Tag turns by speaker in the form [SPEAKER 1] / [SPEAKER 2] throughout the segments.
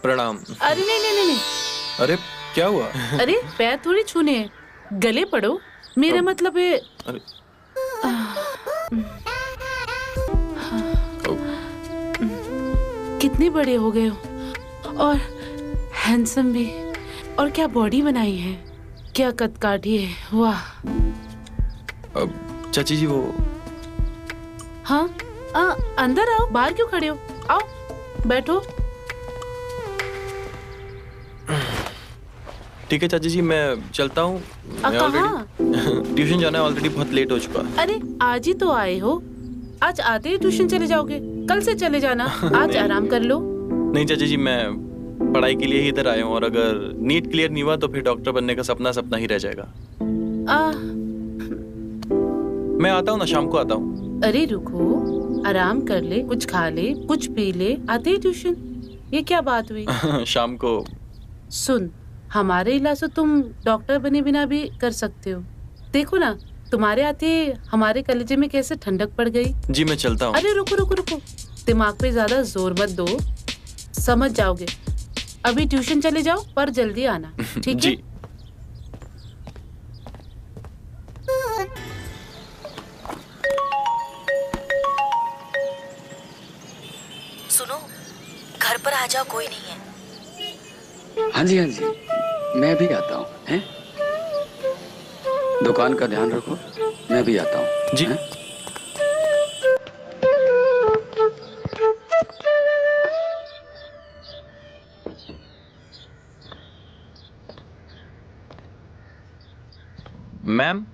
[SPEAKER 1] प्रणाम।
[SPEAKER 2] अरे नहीं नहीं नहीं नहीं।
[SPEAKER 1] अरे क्या हुआ?
[SPEAKER 2] अरे पैर थोड़ी छूने हैं, गले पड़ो। मेरा मतलब है।
[SPEAKER 1] अरे
[SPEAKER 2] कितने बड़े हो गए हो और हैंडसम भी, और क्या बॉडी बनाई है, क्या कद काठी है, वाह।
[SPEAKER 1] चाची जी वो।
[SPEAKER 2] हाँ अंदर आओ, बाहर क्यों खड़े हो, आओ बैठो।
[SPEAKER 1] ठीक है चाची जी, मैं चलता हूँ।
[SPEAKER 2] कहाँ?
[SPEAKER 1] ट्यूशन जाना है, ऑलरेडी बहुत लेट हो चुका।
[SPEAKER 2] अरे आज ही तो आए हो, आज आते ही ट्यूशन चले जाओगे, कल से चले जाना। आज आराम कर लो।
[SPEAKER 1] नहीं चाची जी, मैं पढ़ाई के लिए ही इधर आया हूँ, और अगर नीट क्लियर नहीं हुआ तो फिर डॉक्टर बनने का सपना सपना ही रह जाएगा। मैं आता हूँ ना, शाम को आता हूँ।
[SPEAKER 2] अरे रुको, आराम कर ले, कुछ खा ले, कुछ पी ले, आते ही ट्यूशन। ये क्या बात हुई?
[SPEAKER 1] शाम को।
[SPEAKER 2] सुन, हमारे इलाज से तुम डॉक्टर बने बिना भी कर सकते हो। देखो ना, तुम्हारे आते हमारे कलेजे में कैसे ठंडक पड़ गई।
[SPEAKER 1] जी मैं चलता हूँ।
[SPEAKER 2] अरे रुको रुको रुको, दिमाग पे ज्यादा जोर मत दो, समझ जाओगे। अभी ट्यूशन चले जाओ, पर जल्दी आना, ठीक है?
[SPEAKER 3] सुनो, घर पर आ जाओ, कोई नहीं है।
[SPEAKER 4] हाँ जी, मैं भी आता हूँ। हैं? दुकान का ध्यान रखो, मैं भी आता हूँ।
[SPEAKER 1] जी। मैम,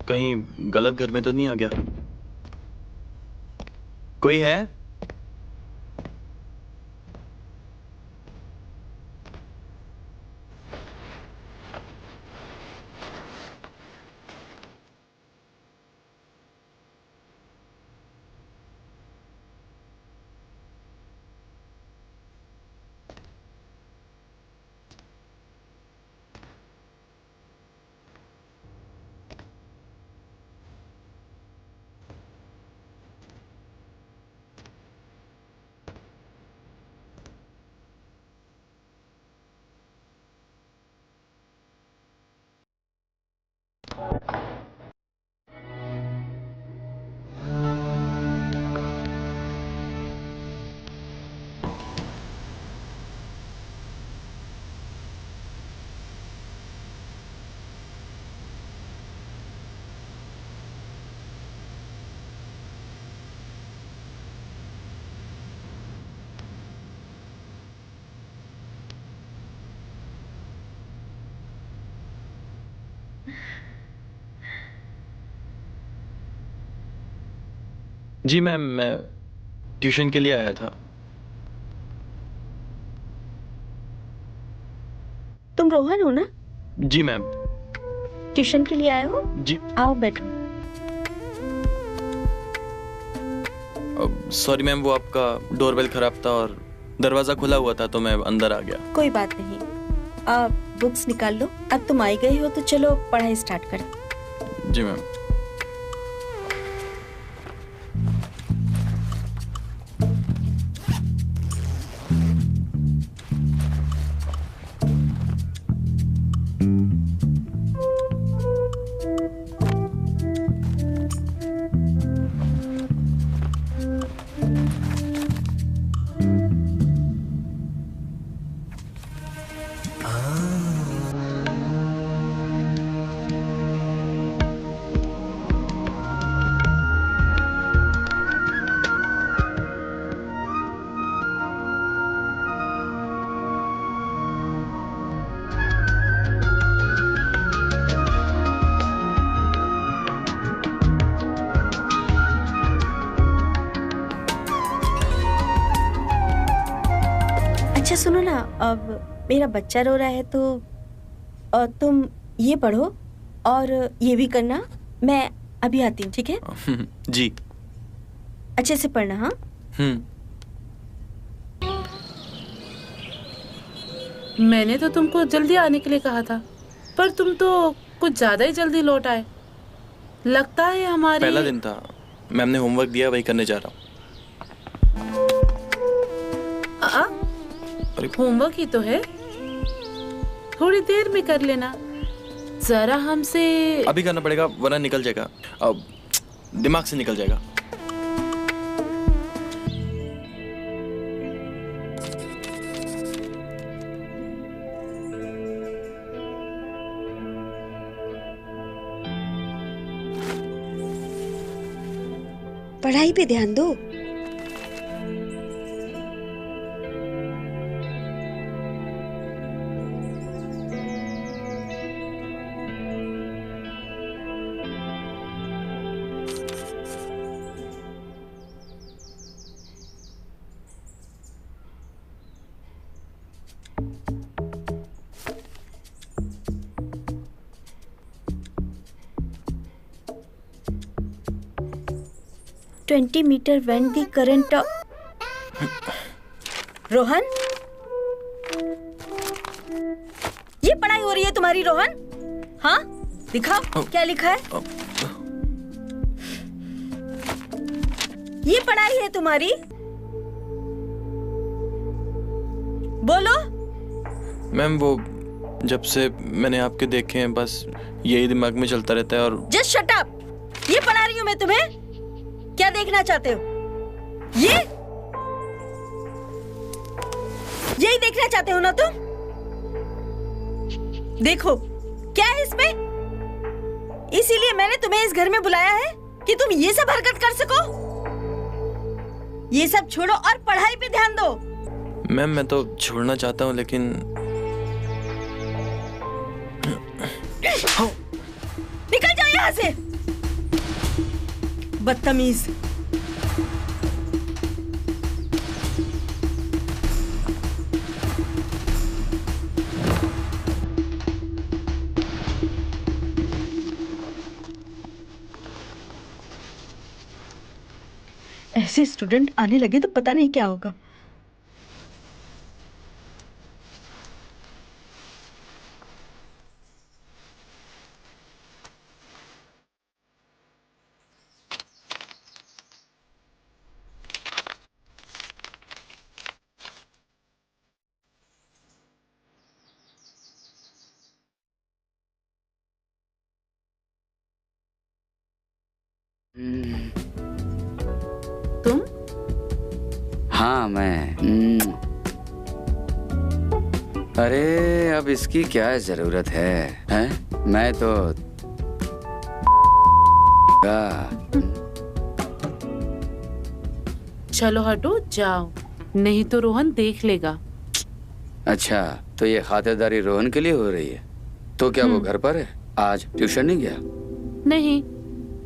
[SPEAKER 1] कहीं गलत घर में तो नहीं आ गया? कोई है? जी मैम, मैं ट्यूशन के लिए आया था।
[SPEAKER 3] तुम रोहन हो ना?
[SPEAKER 1] जी मैम।
[SPEAKER 3] ट्यूशन के लिए आए हो?
[SPEAKER 1] जी।
[SPEAKER 3] आओ बैठो।
[SPEAKER 1] सॉरी मैम, वो आपका डोरबेल खराब था और दरवाजा खुला हुआ था तो मैं अंदर आ गया।
[SPEAKER 3] कोई बात नहीं, बुक्स निकाल लो। अब तुम आई गई हो तो चलो पढ़ाई स्टार्ट करें।
[SPEAKER 1] जी मैम।
[SPEAKER 3] अच्छा सुनो ना, अब मेरा बच्चा रो रहा है तो तुम ये पढ़ो और ये भी करना। मैं अभी आती हूँ, ठीक है?
[SPEAKER 1] जी।
[SPEAKER 3] अच्छे से पढ़ना। हाँ।
[SPEAKER 2] मैंने तो तुमको जल्दी आने के लिए कहा था, पर तुम तो कुछ ज्यादा ही जल्दी लौट आए। लगता है हमारे
[SPEAKER 1] पहला दिन था, मैम ने होमवर्क दिया, वही करने जा रहा हूँ।
[SPEAKER 2] होमवर्क ही तो है, थोड़ी देर में कर लेना। जरा हमसे
[SPEAKER 1] अभी करना पड़ेगा वरना निकल जाएगा, अब दिमाग से निकल जाएगा।
[SPEAKER 3] पढ़ाई पे ध्यान दो। Twenty metre when the current Rohan, ये पढ़ाई हो रही है तुम्हारी रोहन? हाँ, दिखाओ क्या लिखा है। ये पढ़ाई है तुम्हारी? बोलो।
[SPEAKER 1] मैम वो जब से मैंने आपके देखे हैं बस यही दिमाग में चलता रहता है और
[SPEAKER 3] जस्ट शट अप। ये पढ़ा रही हूँ मैं तुम्हें, क्या देखना चाहते हो? यही देखना चाहते हो ना तुम? देखो क्या है इसमें। इसीलिए मैंने तुम्हें इस घर में बुलाया है कि तुम ये सब हरकत कर सको। ये सब छोड़ो और पढ़ाई पे ध्यान दो।
[SPEAKER 1] मैम मैं तो छोड़ना चाहता हूँ लेकिन
[SPEAKER 3] निकल जाओ यहाँ से, बदतमीज। ऐसे स्टूडेंट आने लगे तो पता नहीं क्या होगा।
[SPEAKER 2] तुम?
[SPEAKER 4] हाँ मैं। अरे अब इसकी क्या जरूरत है, हैं? मैं तो
[SPEAKER 2] चलो हटो जाओ, नहीं तो रोहन देख लेगा।
[SPEAKER 4] अच्छा तो ये खातिरदारी रोहन के लिए हो रही है? तो क्या वो घर पर है? आज ट्यूशन नहीं गया?
[SPEAKER 2] नहीं,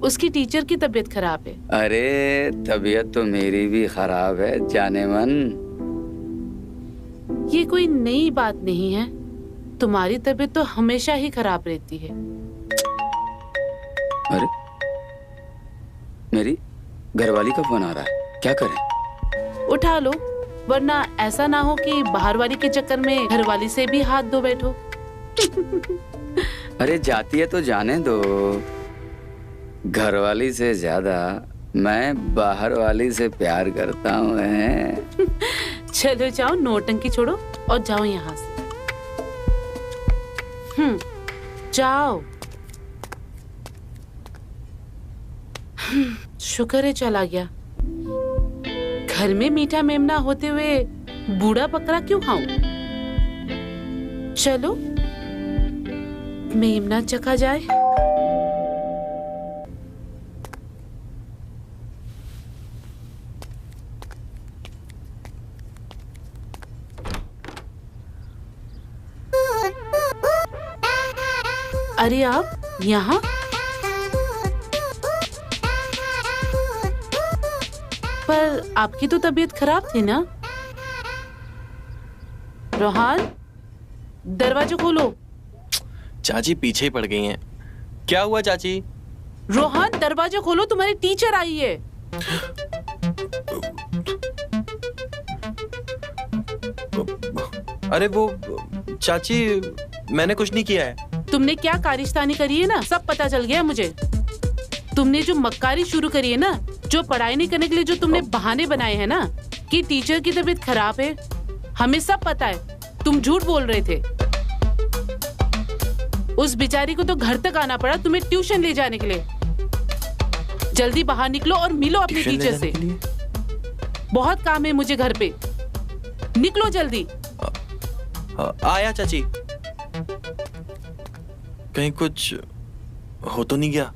[SPEAKER 2] उसकी टीचर की तबीयत खराब है।
[SPEAKER 4] अरे तबीयत तो मेरी भी खराब है जाने मन।
[SPEAKER 2] ये कोई नई बात नहीं है, तुम्हारी तबीयत तो हमेशा ही खराब रहती है।
[SPEAKER 4] अरे मेरी घरवाली का फोन आ रहा है, क्या करें?
[SPEAKER 2] उठा लो, वरना ऐसा ना हो कि बाहर वाली के चक्कर में घरवाली से भी हाथ धो बैठो।
[SPEAKER 4] अरे जाती है तो जाने दो, घरवाली से ज्यादा मैं बाहर वाली से प्यार करता हूँ।
[SPEAKER 2] चलो जाओ, नौटंकी छोड़ो और जाओ यहाँ से। जाओ। शुक्र है चला गया। घर में मीठा मेमना होते हुए बूढ़ा बकरा क्यों खाऊं? चलो मेमना चखा जाए। अरे आप यहाँ? पर आपकी तो तबीयत खराब थी ना? रोहन, दरवाजा खोलो।
[SPEAKER 1] चाची पीछे ही पड़ गई हैं। क्या हुआ चाची?
[SPEAKER 2] रोहन दरवाजा खोलो, तुम्हारी टीचर आई है।
[SPEAKER 1] अरे वो चाची मैंने कुछ नहीं किया है।
[SPEAKER 2] तुमने क्या कारिस्तानी करी है ना, सब पता चल गया मुझे। तुमने जो मक्कारी शुरू करी है ना, जो पढ़ाई नहीं करने के लिए जो तुमने बहाने बनाए हैं ना कि टीचर की तबीयत खराब है, हमें सब पता है, तुम झूठ बोल रहे थे। उस बेचारी को तो घर तक आना पड़ा तुम्हें ट्यूशन ले जाने के लिए। जल्दी बाहर निकलो और मिलो अपने
[SPEAKER 1] ट्यूशन ले
[SPEAKER 2] टीचर
[SPEAKER 1] जाने
[SPEAKER 2] से।
[SPEAKER 1] के लिए?
[SPEAKER 2] बहुत काम है मुझे घर पे, निकलो जल्दी।
[SPEAKER 1] आया चाची। कहीं कुछ हो तो नहीं गया?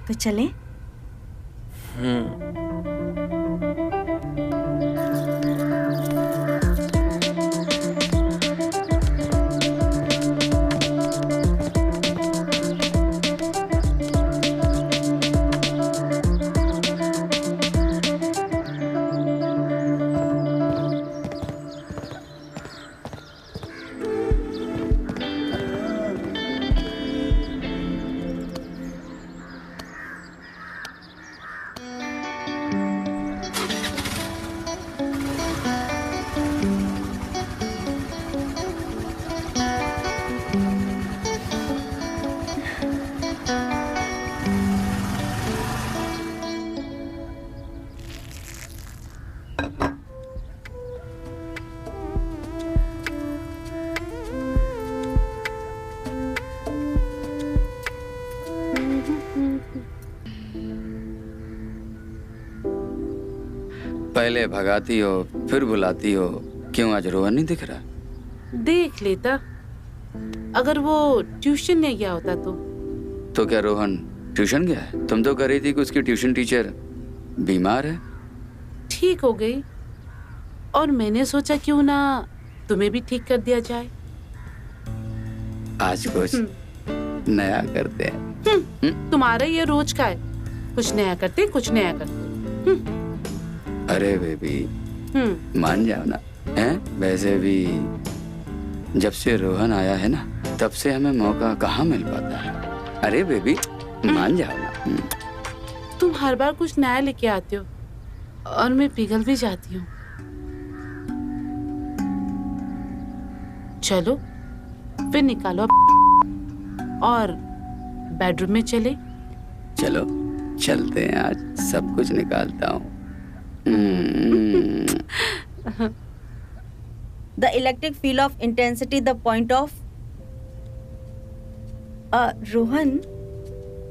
[SPEAKER 3] तो चलें?
[SPEAKER 4] पहले भगाती हो फिर बुलाती हो, क्यों आज रोहन नहीं दिख रहा?
[SPEAKER 2] देख लेता, अगर वो ट्यूशन नहीं गया होता तो
[SPEAKER 4] क्या रोहन ट्यूशन गया है? तुम तो कह रही थी कि उसकी ट्यूशन टीचर बीमार है।
[SPEAKER 2] ठीक हो गई, और मैंने सोचा क्यों ना तुम्हें भी ठीक कर दिया जाए।
[SPEAKER 4] आज कुछ नया करते हैं।
[SPEAKER 2] तुम्हारा ये रोज का है, कुछ नया करते कुछ नया करते।
[SPEAKER 4] अरे बेबी मान जाओ ना। हैं? वैसे भी जब से रोहन आया है ना, तब से हमें मौका कहाँ मिल पाता है। अरे बेबी मान जाओ ना।
[SPEAKER 2] तुम हर बार कुछ नया लेके आते हो और मैं पिघल भी जाती हूँ। चलो फिर निकालो और बेडरूम में चले।
[SPEAKER 4] चलो चलते हैं, आज सब कुछ निकालता हूँ।
[SPEAKER 3] The electric field of intensity, the point of Rohan,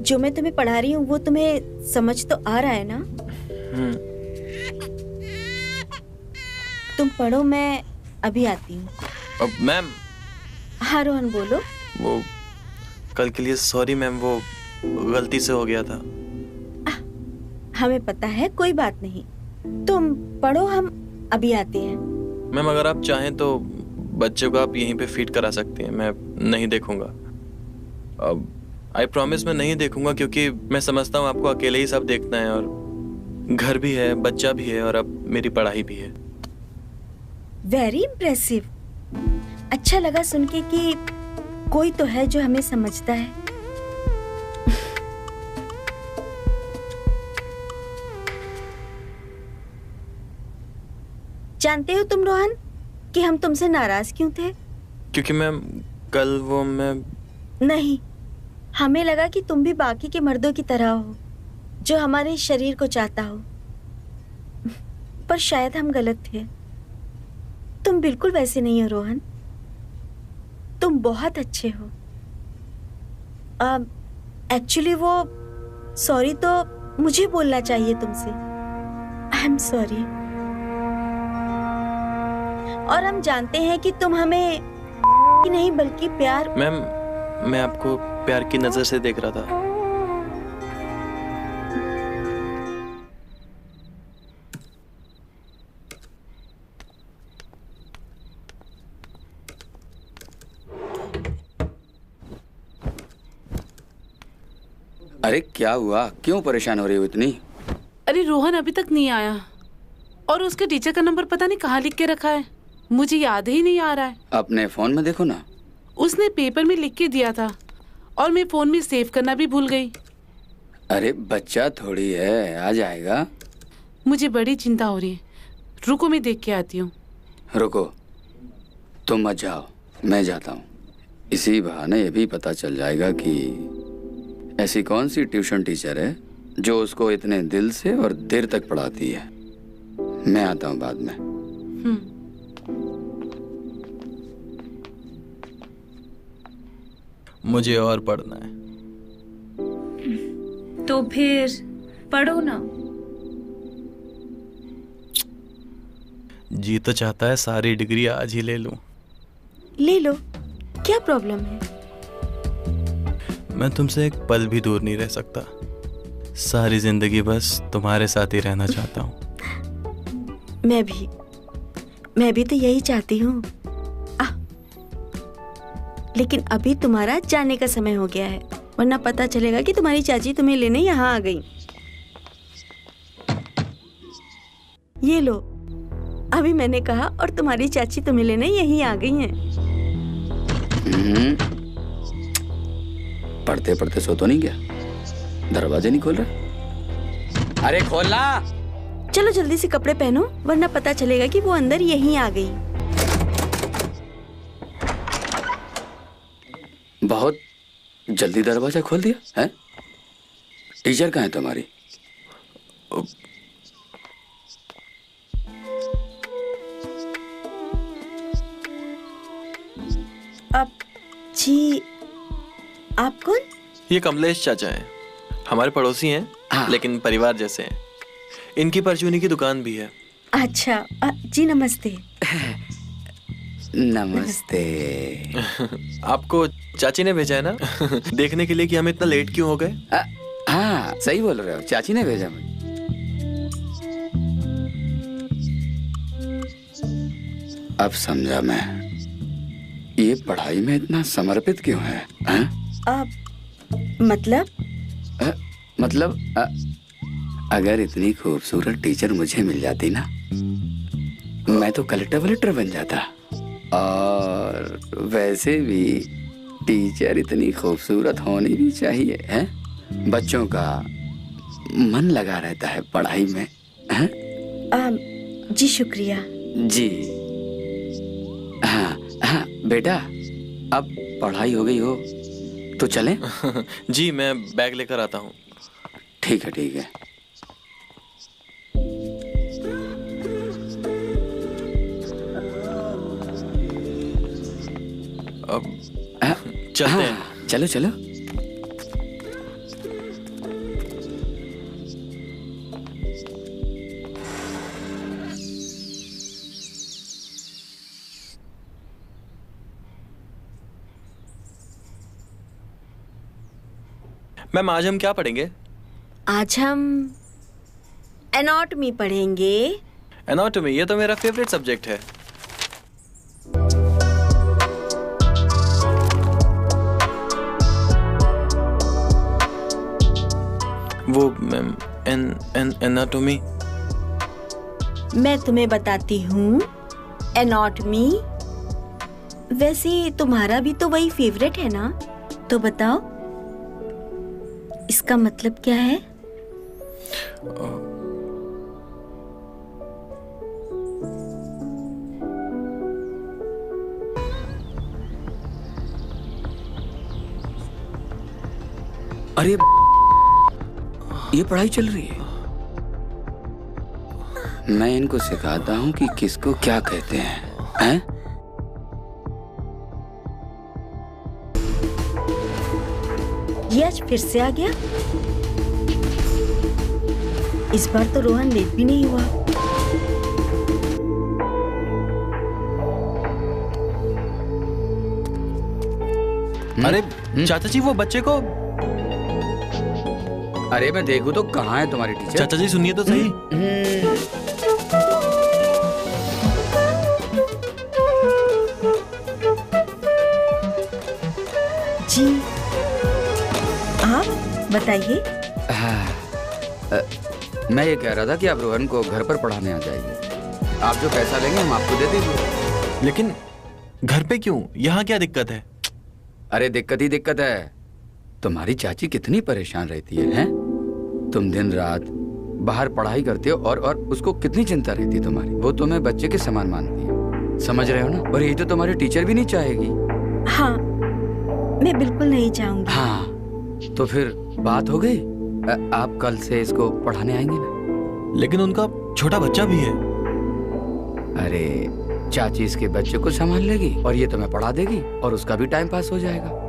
[SPEAKER 3] जो मैं तुम्हें पढ़ा रही हूँ वो तुम्हें समझ तो आ रहा है ना? तुम पढ़ो, मैं अभी आती हूँ।
[SPEAKER 1] मैम।
[SPEAKER 3] हाँ रोहन बोलो।
[SPEAKER 1] वो कल के लिए सॉरी मैम, वो गलती से हो गया था।
[SPEAKER 3] हमें पता है, कोई बात नहीं। तुम पढ़ो, हम अभी आते हैं।
[SPEAKER 1] मैम अगर आप चाहें तो बच्चे को आप यहीं पे फीड करा सकती हैं, मैं नहीं देखूंगा। आई प्रॉमिस मैं नहीं देखूंगा, क्योंकि मैं समझता हूँ आपको अकेले ही सब देखना है, और घर भी है, बच्चा भी है, और अब मेरी पढ़ाई भी है।
[SPEAKER 3] Very impressive. अच्छा लगा सुन के कि कोई तो है जो हमें समझता है। जानते हो तुम रोहन कि हम तुमसे नाराज क्यों थे?
[SPEAKER 1] क्योंकि मैम कल वो मैं
[SPEAKER 3] नहीं, हमें लगा कि तुम भी बाकी के मर्दों की तरह हो, जो हमारे शरीर को चाहता हो। पर शायद हम गलत थे। तुम बिल्कुल वैसे नहीं हो रोहन, तुम बहुत अच्छे हो। एक्चुअली वो सॉरी तो मुझे बोलना चाहिए तुमसे। I am sorry. और हम जानते हैं कि तुम हमें नहीं बल्कि प्यार।
[SPEAKER 1] मैम मैं आपको प्यार की नजर से देख रहा था।
[SPEAKER 4] अरे क्या हुआ, क्यों परेशान हो रही हो इतनी?
[SPEAKER 2] अरे रोहन अभी तक नहीं आया, और उसके टीचर का नंबर पता नहीं कहाँ लिख के रखा है, मुझे याद ही नहीं आ रहा है।
[SPEAKER 4] अपने फोन में देखो ना।
[SPEAKER 2] उसने पेपर में लिख के दिया था और मैं फोन में सेव करना भी भूल गई।
[SPEAKER 4] अरे बच्चा थोड़ी है, आ जाएगा।
[SPEAKER 2] मुझे बड़ी चिंता हो रही है, रुको मैं देख के आती हूँ।
[SPEAKER 4] रुको, तुम मत जाओ, मैं जाता हूँ। इसी बहाने ये भी पता चल जाएगा कि ऐसी कौन सी ट्यूशन टीचर है जो उसको इतने दिल से और देर तक पढ़ाती है। मैं आता हूँ बाद में।
[SPEAKER 1] मुझे और पढ़ना है।
[SPEAKER 5] तो फिर पढ़ो ना।
[SPEAKER 1] जी तो चाहता है सारी डिग्री आज ही ले लूं।
[SPEAKER 3] ले लो, क्या प्रॉब्लम है?
[SPEAKER 1] मैं तुमसे एक पल भी दूर नहीं रह सकता। सारी जिंदगी बस तुम्हारे साथ ही रहना चाहता हूँ।
[SPEAKER 3] मैं भी तो यही चाहती हूँ। लेकिन अभी तुम्हारा जाने का समय हो गया है, वरना पता चलेगा कि तुम्हारी चाची तुम्हें लेने यहाँ आ गई। ये लो, अभी मैंने कहा और तुम्हारी चाची तुम्हें लेने यहीं आ गई हैं।
[SPEAKER 4] पढ़ते पढ़ते सो तो नहीं गया? दरवाजे नहीं खोल रहा? अरे खोलना।
[SPEAKER 3] चलो जल्दी से कपड़े पहनो, वरना पता चलेगा कि वो अंदर यहीं आ गई।
[SPEAKER 4] बहुत जल्दी दरवाजा खोल दिया है? टीचर कहाँ है तुम्हारी?
[SPEAKER 3] अब जी, आप कौन?
[SPEAKER 1] ये कमलेश चाचा हैं, हमारे पड़ोसी हैं।
[SPEAKER 4] हाँ।
[SPEAKER 1] लेकिन परिवार जैसे हैं। इनकी परचूनी की दुकान भी है।
[SPEAKER 3] अच्छा, जी नमस्ते।
[SPEAKER 4] नमस्ते।
[SPEAKER 1] आपको चाची ने भेजा है ना देखने के लिए कि हम इतना लेट क्यों हो गए।
[SPEAKER 4] हाँ सही बोल रहे हो, चाची ने भेजा मुझे। अब समझा मैं, ये पढ़ाई में इतना समर्पित क्यों है? मतलब अगर इतनी खूबसूरत टीचर मुझे मिल जाती ना, मैं तो कलेक्टर बन जाता। और वैसे भी टीचर इतनी खूबसूरत होनी भी चाहिए, हैं? बच्चों का मन लगा रहता है पढ़ाई में, हैं?
[SPEAKER 3] जी शुक्रिया।
[SPEAKER 4] जी हाँ हाँ बेटा, अब पढ़ाई हो गई हो तो चलें?
[SPEAKER 1] जी मैं बैग लेकर आता हूँ।
[SPEAKER 4] ठीक है ठीक है।
[SPEAKER 1] अब चलते हैं।
[SPEAKER 4] चलो चलो।
[SPEAKER 1] मैम आज हम क्या पढ़ेंगे?
[SPEAKER 3] आज हम एनाटॉमी पढ़ेंगे।
[SPEAKER 1] एनाटॉमी, ये तो मेरा फेवरेट सब्जेक्ट है। वो मैम एनाटॉमी।
[SPEAKER 3] मैं तुम्हें बताती हूँ एनाटॉमी। वैसे तुम्हारा भी तो वही फेवरेट है ना, तो बताओ इसका मतलब क्या है?
[SPEAKER 4] अरे ये पढ़ाई चल रही है। मैं इनको सिखाता हूँ कि किसको क्या कहते हैं?
[SPEAKER 3] ये आज फिर से आ गया। इस बार तो रोहन लेट भी नहीं हुआ।
[SPEAKER 1] अरे चाचा जी, वो बच्चे को।
[SPEAKER 4] अरे मैं देखूं तो कहाँ है तुम्हारी टीचर?
[SPEAKER 1] चाचा जी सुनिए तो सही।
[SPEAKER 3] जी आप बताइए।
[SPEAKER 4] मैं ये कह रहा था कि आप रोहन को घर पर पढ़ाने आ जाइए। आप जो पैसा लेंगे हम आपको दे देंगे।
[SPEAKER 1] लेकिन घर पे क्यों? यहाँ क्या दिक्कत है?
[SPEAKER 4] अरे दिक्कत ही दिक्कत है। तुम्हारी चाची कितनी परेशान रहती है, हैं? तुम दिन रात बाहर पढ़ाई करते हो और उसको कितनी चिंता रहती है तुम्हारी। वो तुम्हें बच्चे के समान मानती है, समझ रहे हो ना? और यही तो तुम्हारी टीचर भी नहीं चाहेगी।
[SPEAKER 3] हाँ मैं बिल्कुल नहीं चाहूंगी।
[SPEAKER 4] हाँ तो फिर बात हो गई। आप कल से इसको पढ़ाने आएंगे ना?
[SPEAKER 1] लेकिन उनका छोटा बच्चा भी है।
[SPEAKER 4] अरे चाची इसके बच्चे को संभाल लेगी और ये तुम्हें पढ़ा देगी और उसका भी टाइम पास हो जाएगा।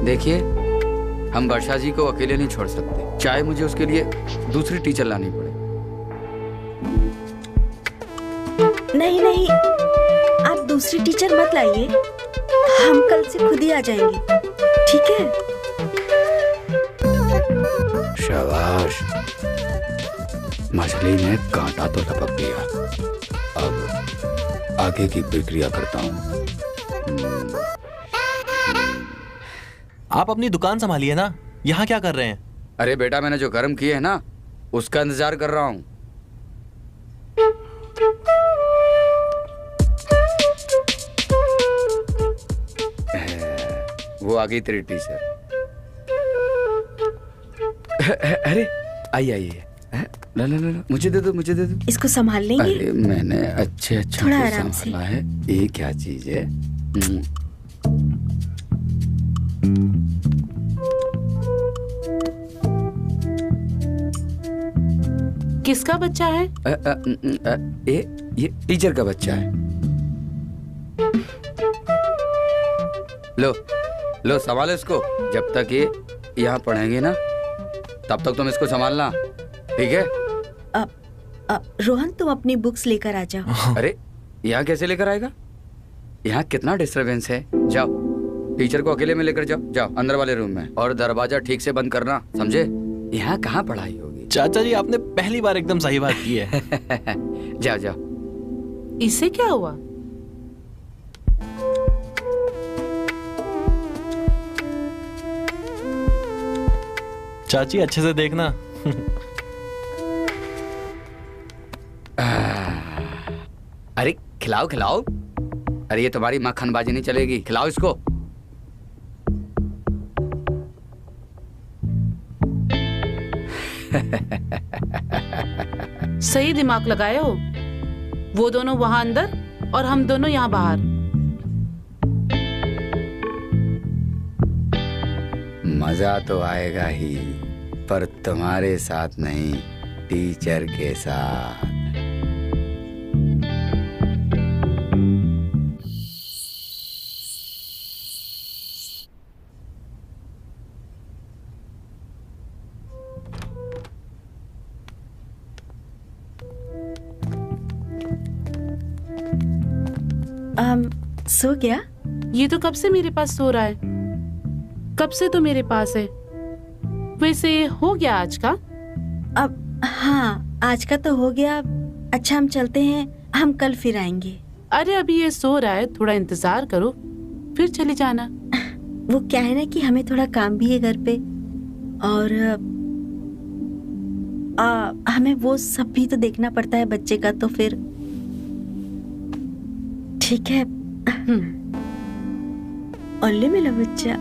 [SPEAKER 4] देखिए हम वर्षा जी को अकेले नहीं छोड़ सकते, चाहे मुझे उसके लिए दूसरी टीचर लानी पड़े।
[SPEAKER 3] नहीं नहीं, आप दूसरी टीचर मत लाइए, हम कल से खुद ही आ जाएंगे, ठीक है?
[SPEAKER 4] शाबाश, मछली ने कांटा तो टपक दिया। अब आगे की प्रक्रिया करता हूँ।
[SPEAKER 1] आप अपनी दुकान संभालिए ना, यहाँ क्या कर रहे हैं?
[SPEAKER 4] अरे बेटा मैंने जो कर्म किए हैं ना उसका इंतजार कर रहा हूँ। वो आ गई तेरी टीचर। अरे आइए आइए, ला ला ला, मुझे दे दो, मुझे दे दो।
[SPEAKER 3] इसको संभाल लेंगे?
[SPEAKER 4] अरे मैंने अच्छे
[SPEAKER 3] थोड़ा आराम से
[SPEAKER 4] संभाला है। ये क्या चीज है?
[SPEAKER 2] किसका बच्चा है?
[SPEAKER 4] ये टीचर का बच्चा है। लो लो संभालो इसको, जब तक ये यहाँ पढ़ेंगे ना तब तक तुम इसको संभालना, ठीक है?
[SPEAKER 3] रोहन तुम अपनी बुक्स लेकर आ जाओ।
[SPEAKER 4] अरे यहाँ कैसे लेकर आएगा? यहाँ कितना डिस्टरबेंस है। जाओ टीचर को अकेले में लेकर जाओ, जाओ अंदर वाले रूम में, और दरवाजा ठीक से बंद करना, समझे? यहाँ कहाँ पढ़ाई होगी?
[SPEAKER 1] चाचा जी आपने पहली बार एकदम सही बात की है।
[SPEAKER 4] जाओ जाओ।
[SPEAKER 2] इससे क्या हुआ?
[SPEAKER 1] चाची अच्छे से देखना।
[SPEAKER 4] अरे खिलाओ खिलाओ। अरे ये तुम्हारी मक्खनबाजी नहीं चलेगी, खिलाओ इसको।
[SPEAKER 2] सही दिमाग लगाए हो। वो दोनों वहां अंदर और हम दोनों यहाँ बाहर।
[SPEAKER 4] मजा तो आएगा ही, पर तुम्हारे साथ नहीं, टीचर के साथ।
[SPEAKER 3] सो गया?
[SPEAKER 2] ये तो कब से मेरे पास सो रहा है, कब से तो मेरे पास है। वैसे हो गया आज का?
[SPEAKER 3] अब हाँ, आज का तो हो गया। अच्छा हम चलते हैं, हम कल फिर आएंगे।
[SPEAKER 2] अरे अभी ये सो रहा है, थोड़ा इंतजार करो फिर चली जाना।
[SPEAKER 3] वो क्या है ना कि हमें थोड़ा काम भी है घर पे, और हमें वो सब भी तो देखना पड़ता है बच्चे का, तो फिर ठीक है। ओले मेरा बच्चा।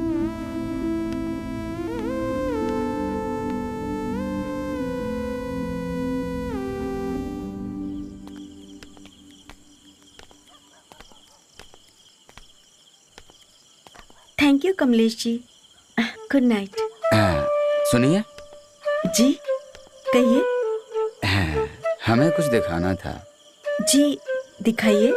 [SPEAKER 3] Thank you Kamlesh ji. Good night.
[SPEAKER 4] सुनिए
[SPEAKER 3] जी, कहिए।
[SPEAKER 4] हमें कुछ दिखाना था।
[SPEAKER 3] जी दिखाइए।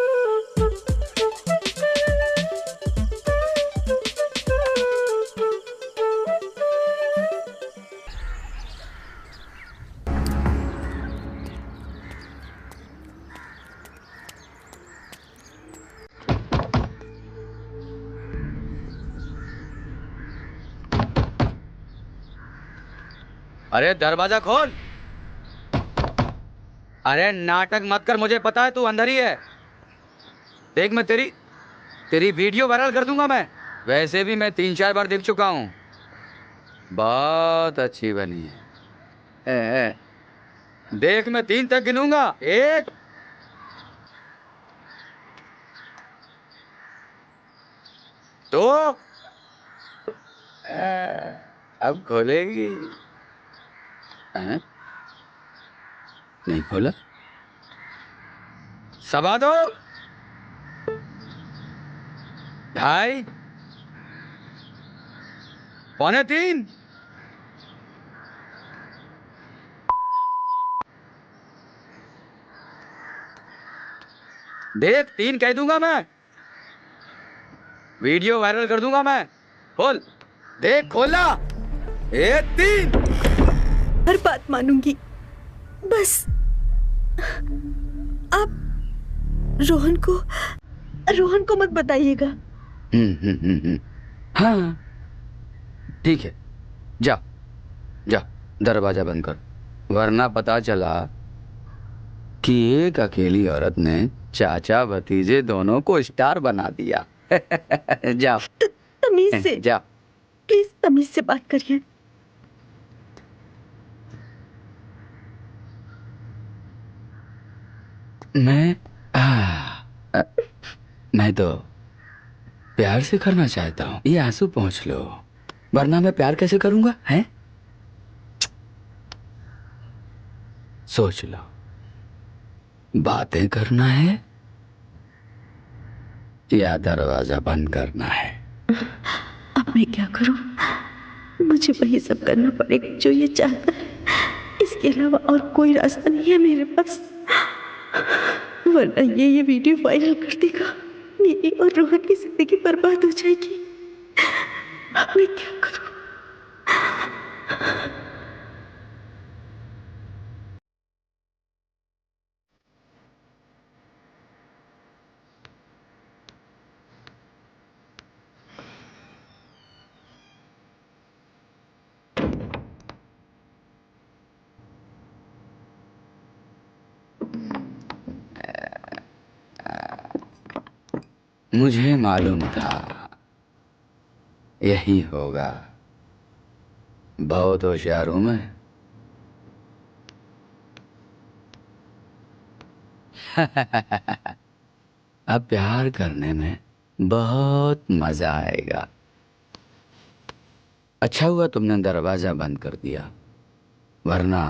[SPEAKER 4] अरे दरवाजा खोल। अरे नाटक मत कर, मुझे पता है तू अंदर ही है। देख मैं तेरी वीडियो वायरल कर दूंगा मैं। वैसे भी मैं 3-4 बार देख चुका हूँ। बहुत अच्छी बनी है। देख मैं 3 तक गिनूंगा। 1 2। अब खोलेगी? नहीं खोला। सवा दो, ढाई, पौने तीन। देख, 3 कह दूंगा मैं, वीडियो वायरल कर दूंगा मैं। खोल, देख खोला, 3।
[SPEAKER 3] हर बात मानूंगी, बस आप रोहन को मत बताइएगा।
[SPEAKER 4] हाँ ठीक है, जा जा, दरवाजा बंद कर, वरना पता चला कि एक अकेली औरत ने चाचा भतीजे दोनों को स्टार बना दिया। जा
[SPEAKER 3] तमीज से,
[SPEAKER 4] जा,
[SPEAKER 3] प्लीज तमीज से बात करिए।
[SPEAKER 4] मैं तो प्यार से करना चाहता हूँ, ये आंसू पहुंच लो, वरना मैं प्यार कैसे करूंगा, हैं? सोच लो, बातें करना है या दरवाजा बंद करना है?
[SPEAKER 3] अब मैं क्या करूं? मुझे वही सब करना पड़ेगा जो ये चाहता है, इसके अलावा और कोई रास्ता नहीं है मेरे पास, वरना ये वीडियो वायरल कर देगा, मेरी और रोहन की जिंदगी बर्बाद हो जाएगी। मैं क्या करूं?
[SPEAKER 4] मुझे मालूम था यही होगा, बहुत होशियार हूं मैं। अब प्यार करने में बहुत मजा आएगा। अच्छा हुआ तुमने दरवाजा बंद कर दिया, वरना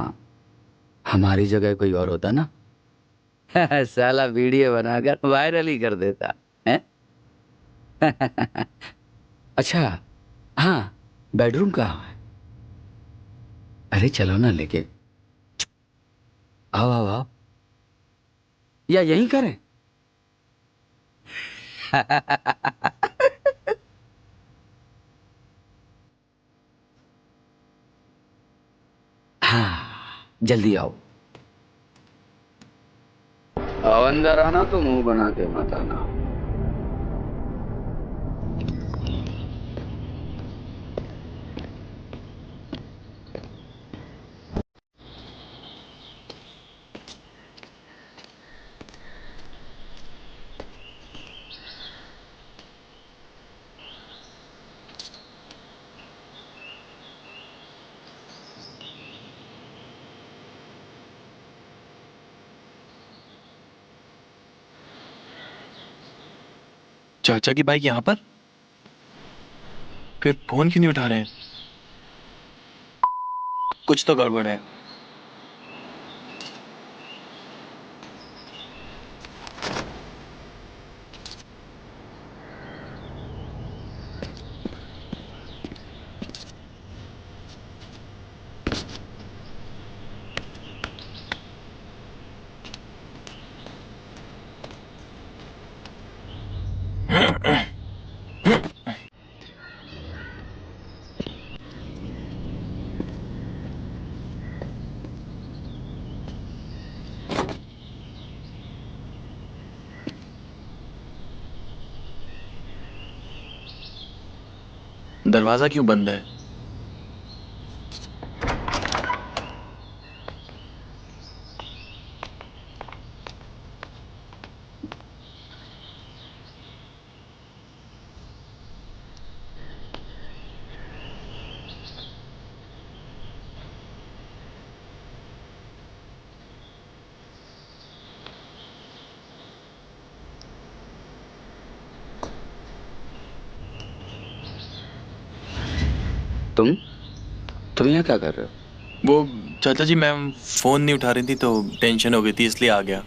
[SPEAKER 4] हमारी जगह कोई और होता ना, साला वीडियो बनाकर वायरल ही कर देता है। अच्छा हाँ, बेडरूम कहाँ है? अरे चलो ना लेके, आओ आओ आओ, या यहीं करें? हाँ जल्दी आओ, आओ अंदर आना तो मुंह बना के मत आना।
[SPEAKER 1] चाचा की बाइक यहाँ पर, फिर फोन क्यों नहीं उठा रहे हैं? कुछ तो गड़बड़ है। दरवाजा क्यों बंद है?
[SPEAKER 4] तुम यहाँ क्या कर रहे हो?
[SPEAKER 1] वो चाचा जी, मैम फोन नहीं उठा रही थी तो टेंशन हो गई थी, इसलिए आ गया।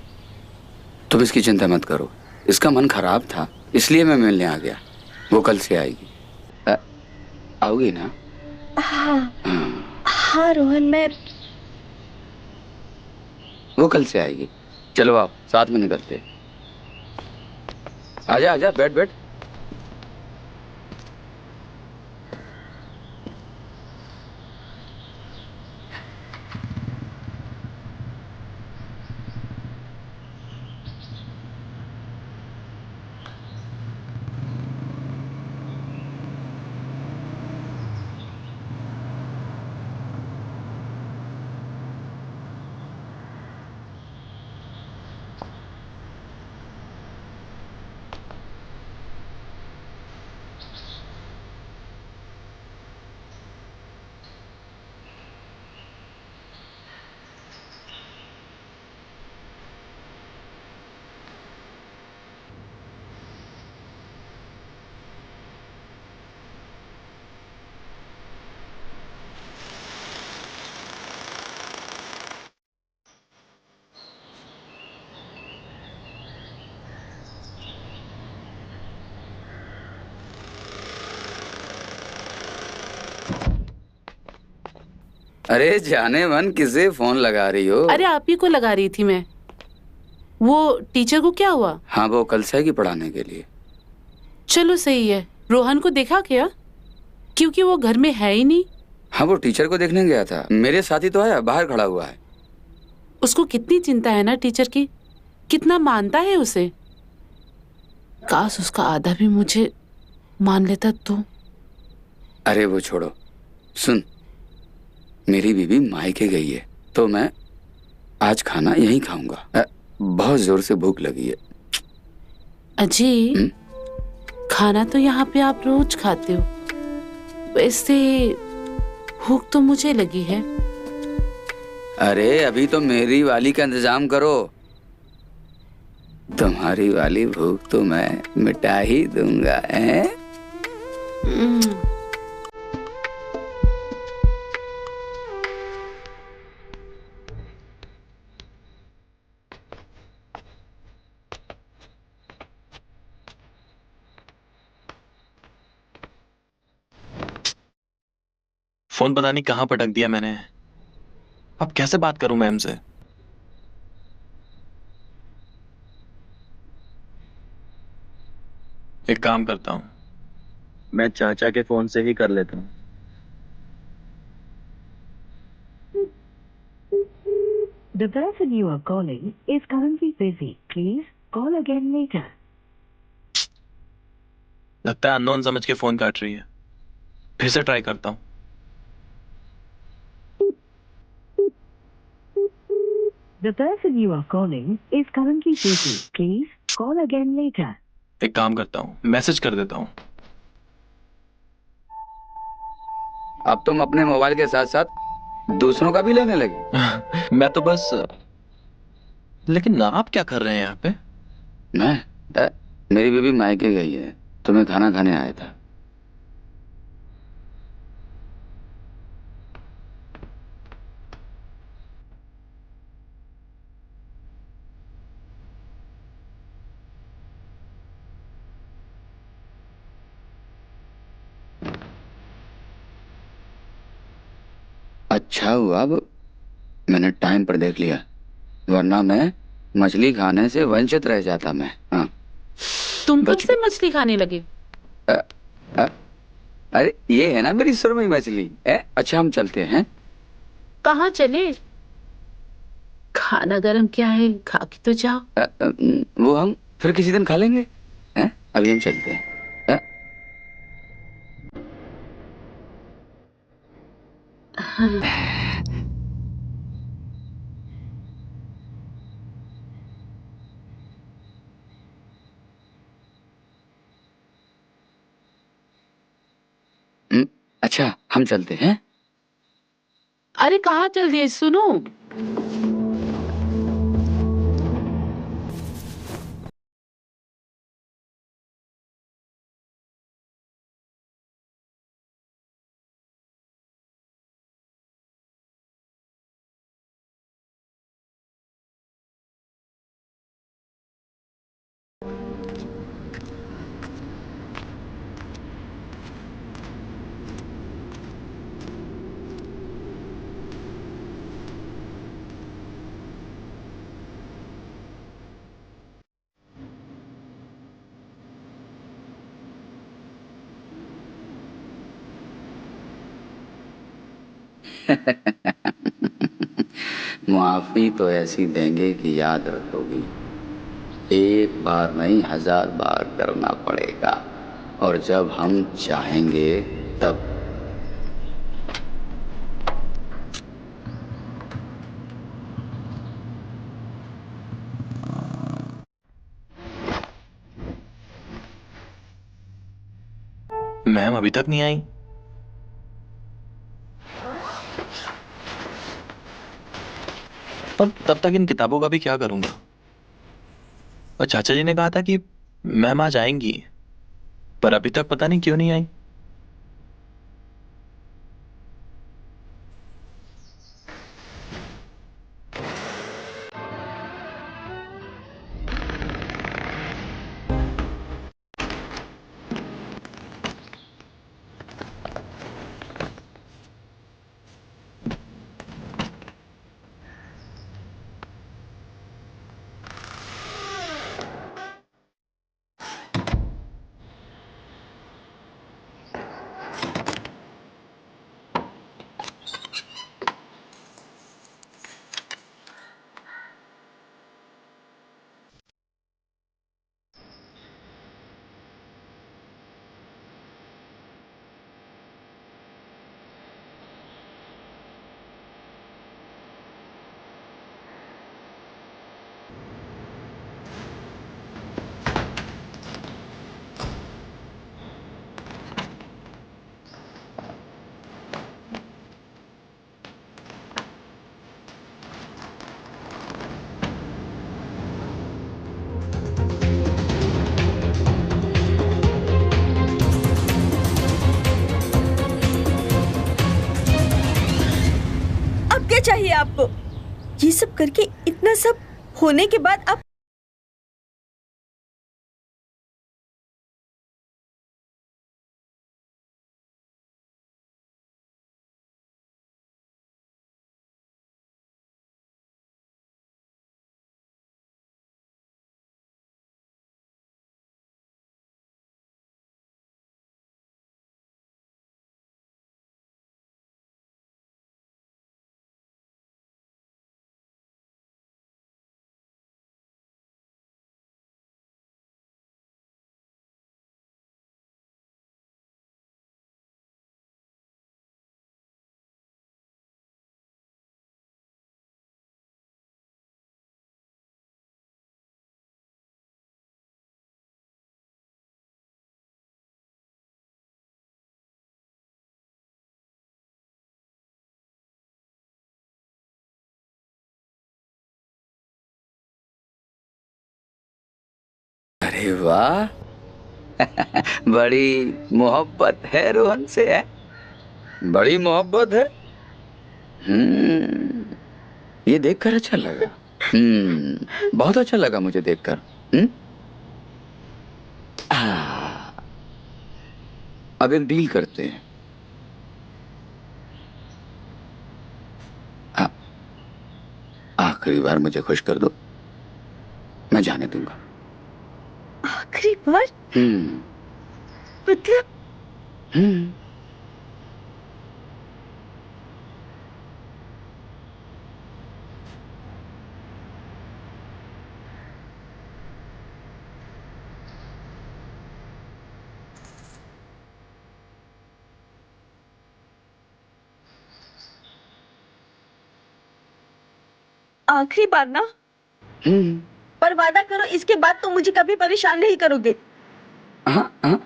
[SPEAKER 4] तुम इसकी चिंता मत करो, इसका मन खराब था इसलिए मैं मिलने आ गया। वो कल से आएगी। आओगी ना?
[SPEAKER 3] हाँ
[SPEAKER 4] हाँ,
[SPEAKER 3] हाँ रोहन, मैं
[SPEAKER 4] वो कल से आएगी। चलो आओ साथ में निकलते। आजा आजा, बैठ बैठ। अरे जाने मन, किसे फोन लगा रही हो?
[SPEAKER 2] अरे आप ही को लगा रही थी मैं। वो टीचर को क्या हुआ?
[SPEAKER 4] हाँ, वो कल से आएगी पढ़ाने के लिए।
[SPEAKER 2] चलो सही है। रोहन को देखा क्या? क्योंकि वो घर में है ही नहीं।
[SPEAKER 4] हाँ, वो टीचर को देखने गया था। मेरे साथ ही तो आया, बाहर खड़ा हुआ है।
[SPEAKER 2] उसको कितनी चिंता है ना टीचर की, कितना मानता है उसे। काश उसका आधा भी मुझे मान लेता तो।
[SPEAKER 4] अरे वो छोड़ो, सुन, मेरी बीवी मायके गई है तो मैं आज खाना यहीं खाऊंगा। बहुत जोर से भूख लगी है।
[SPEAKER 2] अजय, खाना तो यहाँ पे आप रोज खाते हो, वैसे भूख तो मुझे लगी है।
[SPEAKER 4] अरे अभी तो मेरी वाली का इंतजाम करो, तुम्हारी वाली भूख तो मैं मिटा ही दूंगा।
[SPEAKER 1] फोन पता नहीं कहाँ पटक दिया मैंने। अब कैसे बात करूं मैम से? एक काम करता हूं, मैं चाचा के फोन से ही कर लेता हूं।
[SPEAKER 6] The person you are calling is currently busy. Please call again later.
[SPEAKER 1] लगता है अननोन समझ के फोन काट रही है। फिर से ट्राई करता हूं।
[SPEAKER 6] The person you are calling is currently busy. Please call again later.
[SPEAKER 1] एक काम करता हूं, मैसेज कर देता हूं।
[SPEAKER 4] अब तुम अपने मोबाइल के साथ साथ दूसरों का भी लेने लगे।
[SPEAKER 1] मैं तो बस। लेकिन आप क्या कर रहे हैं यहाँ पे?
[SPEAKER 4] मैं मेरी बीवी मायके गई है, तुम्हें खाना खाने आया था। अच्छा हुआ अब मैंने टाइम पर देख लिया, वरना मैं मछली खाने से वंचित रह जाता मैं। हाँ,
[SPEAKER 2] तुम कब
[SPEAKER 4] बच
[SPEAKER 2] से मछली खाने लगे?
[SPEAKER 4] अ, अ, अरे ये है ना मेरी सुरमई मछली। अच्छा हम चलते हैं।
[SPEAKER 2] कहाँ चले? खाना गरम क्या है, खा के तो जाओ।
[SPEAKER 4] वो हम फिर किसी दिन खा लेंगे। अभी हम चलते हैं। अच्छा हम चलते हैं।
[SPEAKER 2] अरे कहाँ चल दिए, सुनो।
[SPEAKER 4] माफी तो ऐसी देंगे कि याद रखोगी। एक बार नहीं 1000 बार करना पड़ेगा, और जब हम चाहेंगे तब।
[SPEAKER 1] मैम अभी तक नहीं आई। और तब तक इन किताबों का भी क्या करूंगा। और चाचा जी ने कहा था कि मैम आज आएंगी, पर अभी तक पता नहीं क्यों नहीं आई।
[SPEAKER 3] अब क्या चाहिए आपको? ये सब करके इतना सब होने के बाद आप
[SPEAKER 4] अरे वाह, बड़ी मोहब्बत है रोहन से, है बड़ी मोहब्बत है। ये देखकर अच्छा लगा। बहुत अच्छा लगा मुझे देखकर। अब एक डील करते हैं। आखिरी बार मुझे खुश कर दो, मैं जाने दूंगा।
[SPEAKER 3] आखिरी बार? मतलब? आखिरी बार ना? पर वादा करो इसके बाद तो मुझे कभी परेशान नहीं करोगे।
[SPEAKER 4] हाँ हाँ।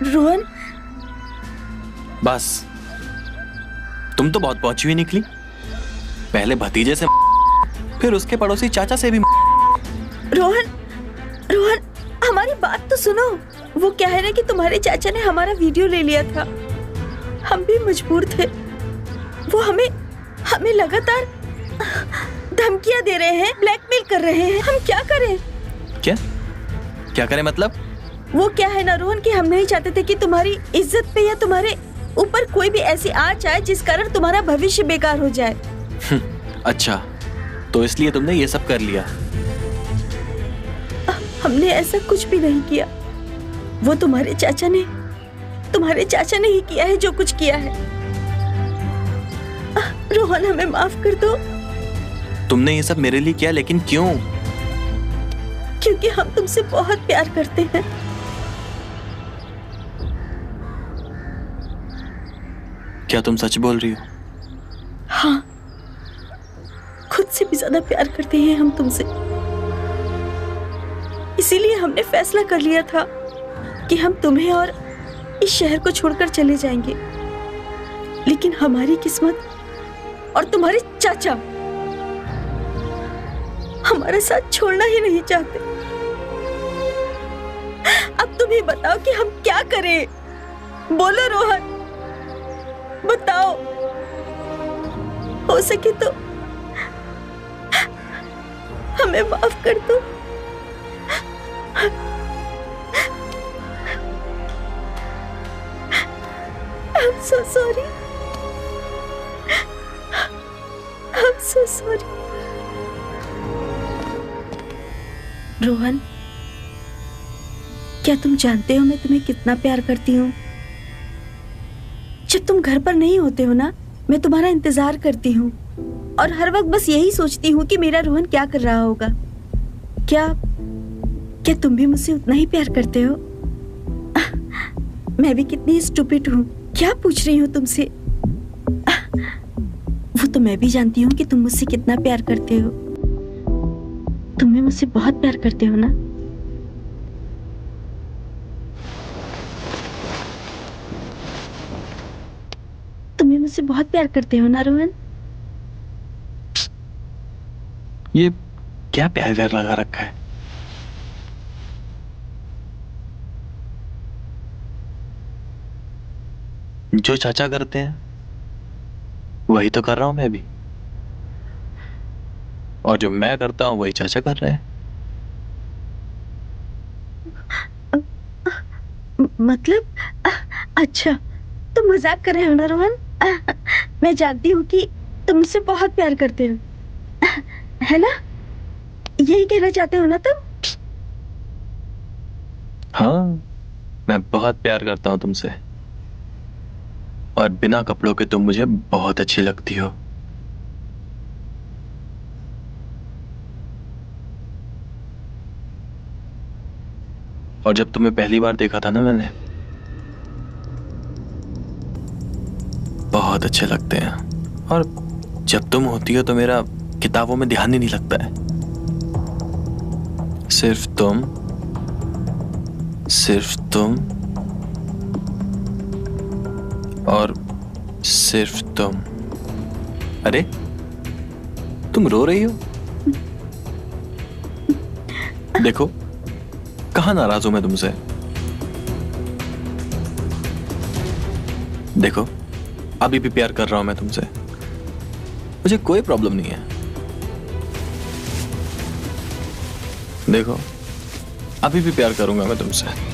[SPEAKER 3] रोहन,
[SPEAKER 1] बस तुम तो बहुत पहुंची हुई निकली। पहले भतीजे से फिर उसके पड़ोसी चाचा से भी।
[SPEAKER 3] रोहन, रोहन, हमारी बात तो सुनो। वो क्या है ना कि तुम्हारे चाचा ने हमारा वीडियो ले लिया था। हम भी मजबूर थे। वो हमें लगातार धमकियां दे रहे हैं, ब्लैकमेल कर रहे हैं। हम क्या करें?
[SPEAKER 1] क्या करें मतलब?
[SPEAKER 3] वो क्या है ना रोहन कि हम नहीं चाहते थे कि तुम्हारी इज्जत पे या तुम्हारे ऊपर कोई भी ऐसी आंच आए जिस कारण तुम्हारा भविष्य बेकार हो जाए।
[SPEAKER 1] अच्छा, तो इसलिए तुमने ये सब कर लिया?
[SPEAKER 3] हमने ऐसा कुछ भी नहीं किया। वो तुम्हारे चाचा ने ही किया है जो कुछ किया है। रोहन, हमें माफ कर दो।
[SPEAKER 1] तुमने ये सब मेरे लिए किया, लेकिन क्यों?
[SPEAKER 3] क्योंकि हम तुमसे बहुत प्यार करते हैं।
[SPEAKER 1] क्या तुम सच बोल रही हो?
[SPEAKER 3] हाँ, खुद से भी ज्यादा प्यार करते हैं हम तुमसे। इसीलिए हमने फैसला कर लिया था कि हम तुम्हें और इस शहर को छोड़कर चले जाएंगे। लेकिन हमारी किस्मत और तुम्हारे चाचा हमारा साथ छोड़ना ही नहीं चाहते। अब तुम ही बताओ कि हम क्या करें। बोलो रोहन, बताओ। हो सके तो हमें माफ कर दो। I'm so sorry. I'm so sorry. Rohan, क्या तुम जानते हो मैं तुम्हें कितना प्यार करती हूँ? जब तुम घर पर नहीं होते हो ना, मैं तुम्हारा इंतजार करती हूँ और हर वक्त बस यही सोचती हूँ कि मेरा रोहन क्या कर रहा होगा। क्या तुम भी मुझसे उतना ही प्यार करते हो? मैं भी कितनी स्टूपिड हूँ, क्या पूछ रही हूँ तुमसे। वो तो मैं भी जानती हूँ कि तुम मुझसे कितना प्यार करते हो। तुम भी मुझसे बहुत प्यार करते हो ना? तुम भी मुझसे बहुत प्यार करते हो ना रोहन?
[SPEAKER 1] ये क्या प्यार लगा रखा है? जो चाचा करते हैं वही तो कर रहा हूं मैं भी, और जो मैं करता हूं वही चाचा कर रहे हैं।
[SPEAKER 3] मतलब अच्छा, तुम मजाक कर रहे हो ना रोहन? मैं जानती हूँ कि तुम मुझसे बहुत प्यार करते हो, है ना? यही कहना चाहते हो ना तुम?
[SPEAKER 1] हाँ, मैं बहुत प्यार करता हूं तुमसे, और बिना कपड़ों के तुम मुझे बहुत अच्छी लगती हो। और जब तुम्हें पहली बार देखा था ना मैंने, बहुत अच्छे लगते हैं। और जब तुम होती हो तो मेरा किताबों में ध्यान ही नहीं लगता है। सिर्फ तुम और सिर्फ तुम। अरे, तुम रो रही हो? देखो, कहां नाराज हूं मैं तुमसे। देखो, अभी भी प्यार कर रहा हूं मैं तुमसे, मुझे कोई प्रॉब्लम नहीं है। देखो, अभी भी प्यार करूंगा मैं तुमसे।